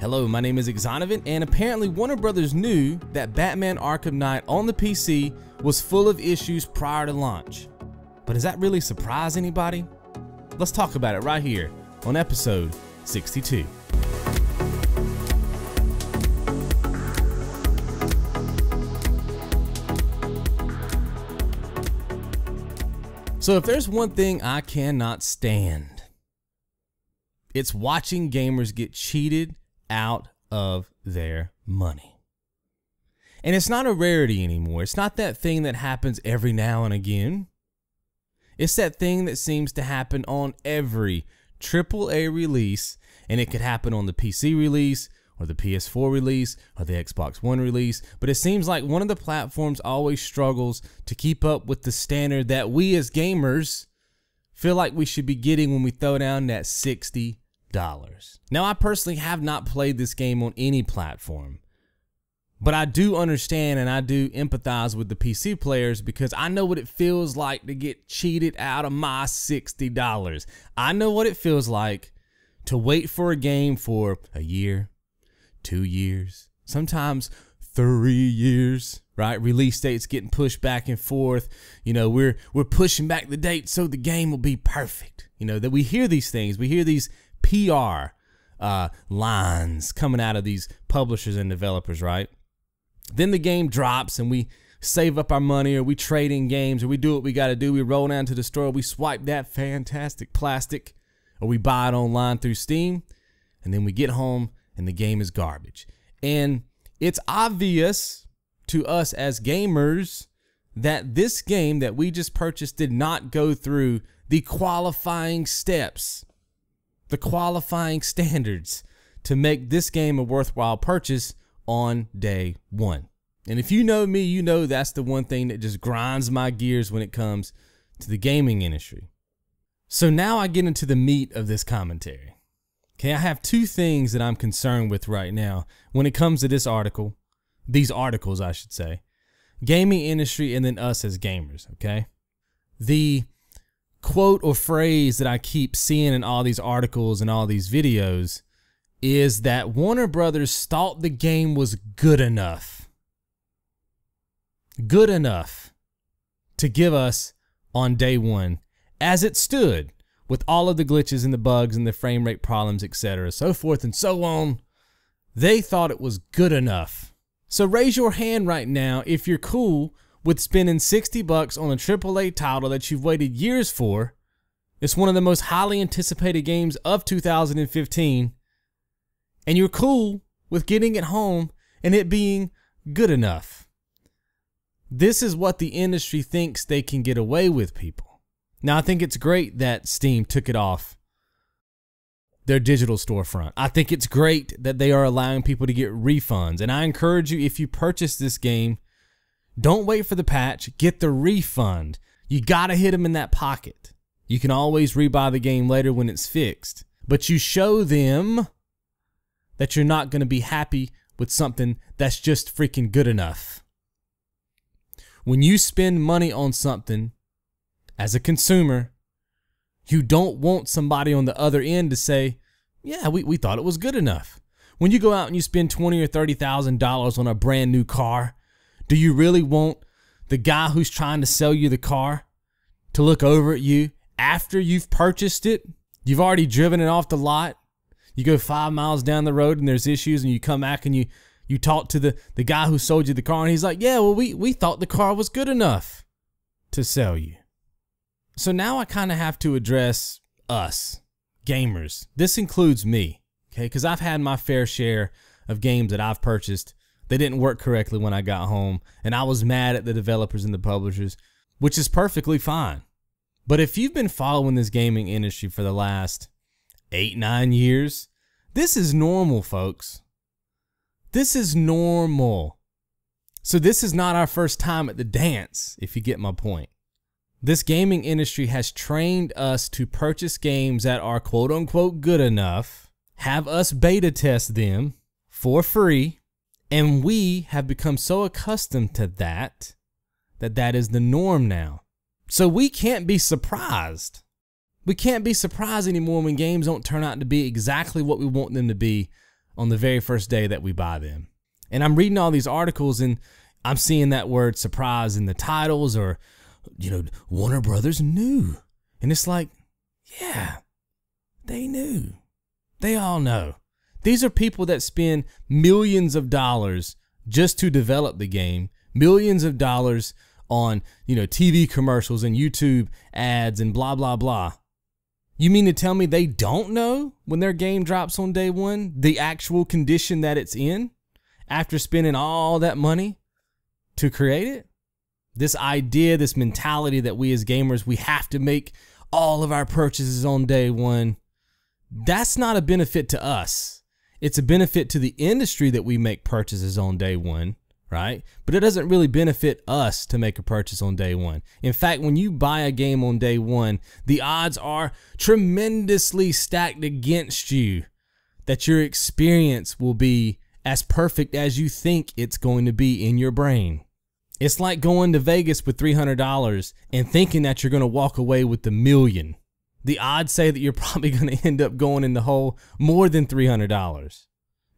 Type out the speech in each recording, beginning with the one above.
Hello, my name is Xonevant, and apparently Warner Brothers knew that Batman Arkham Knight on the PC was full of issues prior to launch. But does that really surprise anybody? Let's talk about it right here on episode 62. So if there's one thing I cannot stand, it's watching gamers get cheated out of their money. And it's not a rarity anymore. It's not that thing that happens every now and again. It's that thing that seems to happen on every AAA release, and it could happen on the PC release or the PS4 release or the Xbox One release, but it seems like one of the platforms always struggles to keep up with the standard that we as gamers feel like we should be getting when we throw down that $60. Now, I personally have not played this game on any platform, but I do understand and I do empathize with the PC players because I know what it feels like to get cheated out of my $60. I know what it feels like to wait for a game for a year, 2 years, sometimes 3 years, right? Release dates getting pushed back and forth. You know, we're pushing back the date so the game will be perfect. You know, that we hear these things, we hear these PR lines coming out of these publishers and developers, right? Then the game drops and we save up our money, or we trade in games, or we do what we got to do. We roll down to the store, we swipe that fantastic plastic, or we buy it online through Steam, and then we get home and the game is garbage. And it's obvious to us as gamers that this game that we just purchased did not go through the qualifying steps, the qualifying standards to make this game a worthwhile purchase on day one. And if you know me, you know that's the one thing that just grinds my gears when it comes to the gaming industry. So now I get into the meat of this commentary. Okay, I have two things that I'm concerned with right now when it comes to this article, these articles I should say, gaming industry and then us as gamers, okay? The quote or phrase that I keep seeing in all these articles and all these videos is that Warner Brothers thought the game was good enough to give us on day one as it stood, with all of the glitches and the bugs and the frame rate problems, etc., so forth and so on. They thought it was good enough. So raise your hand right now if you're cool with spending $60 on a AAA title that you've waited years for. It's one of the most highly anticipated games of 2015, and you're cool with getting it home and it being good enough. This is what the industry thinks they can get away with, people. Now, I think it's great that Steam took it off their digital storefront. I think it's great that they are allowing people to get refunds. And I encourage you, if you purchase this game, don't wait for the patch, get the refund. You gotta hit them in that pocket. You can always rebuy the game later when it's fixed. But you show them that you're not gonna be happy with something that's just freaking good enough. When you spend money on something, as a consumer, you don't want somebody on the other end to say, yeah, we thought it was good enough. When you go out and you spend $20,000 or $30,000 on a brand new car, do you really want the guy who's trying to sell you the car to look over at you after you've purchased it? You've already driven it off the lot. You go 5 miles down the road and there's issues, and you come back and you talk to the guy who sold you the car, and he's like, yeah, well, we thought the car was good enough to sell you. So now I kind of have to address us, gamers. This includes me, okay? Because I've had my fair share of games that I've purchased. They didn't work correctly when I got home, and I was mad at the developers and the publishers, which is perfectly fine. But if you've been following this gaming industry for the last 8-9 years, this is normal, folks. This is normal. So this is not our first time at the dance, if you get my point. This gaming industry has trained us to purchase games that are quote unquote good enough, have us beta test them for free, and we have become so accustomed to that is the norm now. So we can't be surprised. We can't be surprised anymore when games don't turn out to be exactly what we want them to be on the very first day that we buy them. And I'm reading all these articles and I'm seeing that word surprise in the titles, or, you know, Warner Brothers knew. And it's like, yeah, they knew. They all know. These are people that spend millions of dollars just to develop the game, millions of dollars on, you know, TV commercials and YouTube ads and blah, blah, blah. You mean to tell me they don't know when their game drops on day one, the actual condition that it's in after spending all that money to create it? This idea, this mentality that we as gamers, we have to make all of our purchases on day one. That's not a benefit to us. It's a benefit to the industry that we make purchases on day one, right? But it doesn't really benefit us to make a purchase on day one. In fact, when you buy a game on day one, the odds are tremendously stacked against you that your experience will be as perfect as you think it's going to be in your brain. It's like going to Vegas with $300 and thinking that you're going to walk away with $1 million. The odds say that you're probably going to end up going in the hole more than $300.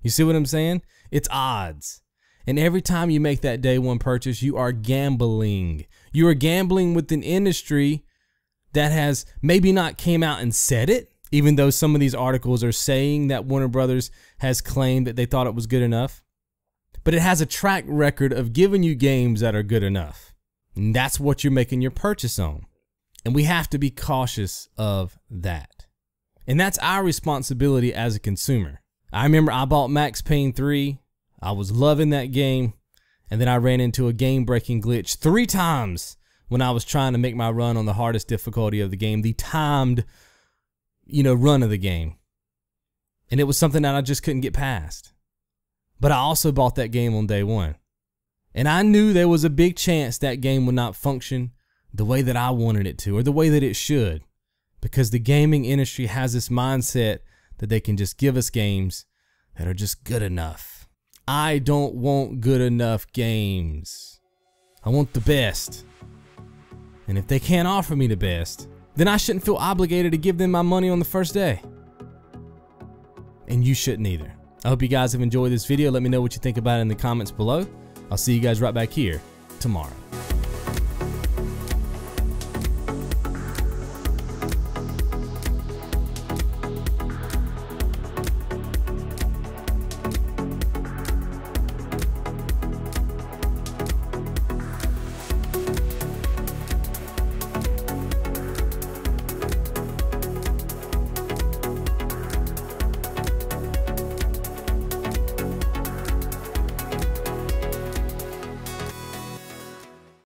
You see what I'm saying? It's odds. And every time you make that day one purchase, you are gambling. You are gambling with an industry that has maybe not came out and said it, even though some of these articles are saying that Warner Brothers has claimed that they thought it was good enough. But it has a track record of giving you games that are good enough. And that's what you're making your purchase on. And we have to be cautious of that. And that's our responsibility as a consumer. I remember I bought Max Payne 3. I was loving that game. And then I ran into a game-breaking glitch 3 times when I was trying to make my run on the hardest difficulty of the game, the timed, run of the game. And it was something that I just couldn't get past. But I also bought that game on day one. And I knew there was a big chance that game would not function the way that I wanted it to, or the way that it should, because the gaming industry has this mindset that they can just give us games that are just good enough. I don't want good enough games. I want the best. And if they can't offer me the best, then I shouldn't feel obligated to give them my money on the first day. And you shouldn't either. I hope you guys have enjoyed this video. Let me know what you think about it in the comments below. I'll see you guys right back here tomorrow.